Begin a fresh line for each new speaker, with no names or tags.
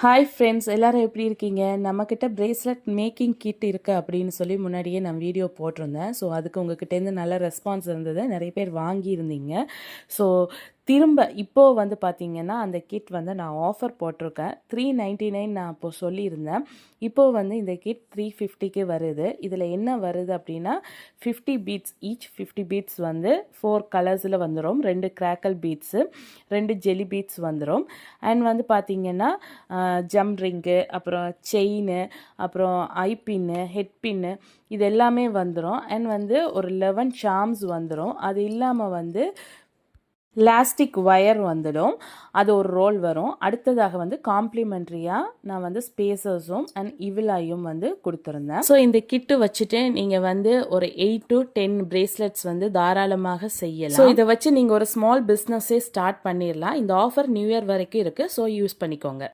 Hi friends, எல்லாரும் எப்படி இருக்கீங்க? நம்மக்கிட்ட பிரேஸ்லெட் மேக்கிங் கிட் இருக்குது அப்படின்னு சொல்லி முன்னாடியே நான் வீடியோ போட்டிருந்தேன். ஸோ அதுக்கு உங்ககிட்டேருந்து நல்ல ரெஸ்பான்ஸ் இருந்தது. நிறைய பேர் வாங்கியிருந்தீங்க. ஸோ திரும்ப இப்போது வந்து பார்த்தீங்கன்னா அந்த கிட் வந்து நான் ஆஃபர் போட்டிருக்கேன். 399 நான் இப்போது சொல்லியிருந்தேன். இப்போது வந்து இந்த கிட் 350க்கு வருது. இதில் என்ன வருது அப்படின்னா 50 பீட்ஸ், ஈச் 50 பீட்ஸ் வந்து 4 கலர்ஸில் வந்துடும். 2 கிராக்கல் பீட்ஸு, 2 ஜெல்லி பீட்ஸ் வந்துடும். அண்ட் வந்து பார்த்தீங்கன்னா ஜம் ரிங்கு, அப்புறம் செயினு, அப்புறம் ஐ பின்னு, ஹெட் பின்னு, இது எல்லாமே வந்துடும். அண்ட் வந்து ஒரு 11 சார்ம்ஸ் வந்துடும். அது இல்லாமல் வந்து லாஸ்டிக் ஒயர் வந்துடும். அது ஒரு ரோல் வரும். அடுத்ததாக வந்து காம்ப்ளிமெண்ட்ரியாக நான் வந்து ஸ்பேசர்ஸும் அண்ட் இவிலாயும் வந்து கொடுத்துருந்தேன். ஸோ இந்த கிட்டு வச்சுட்டு நீங்கள் வந்து ஒரு 8 to 10 பிரேஸ்லெட்ஸ் வந்து தாராளமாக செய்யலாம். ஸோ இதை வச்சு நீங்கள் ஒரு ஸ்மால் பிஸ்னஸே ஸ்டார்ட் பண்ணிடலாம். இந்த ஆஃபர் நியூ இயர் வரைக்கும் இருக்குது. ஸோ யூஸ் பண்ணிக்கோங்க.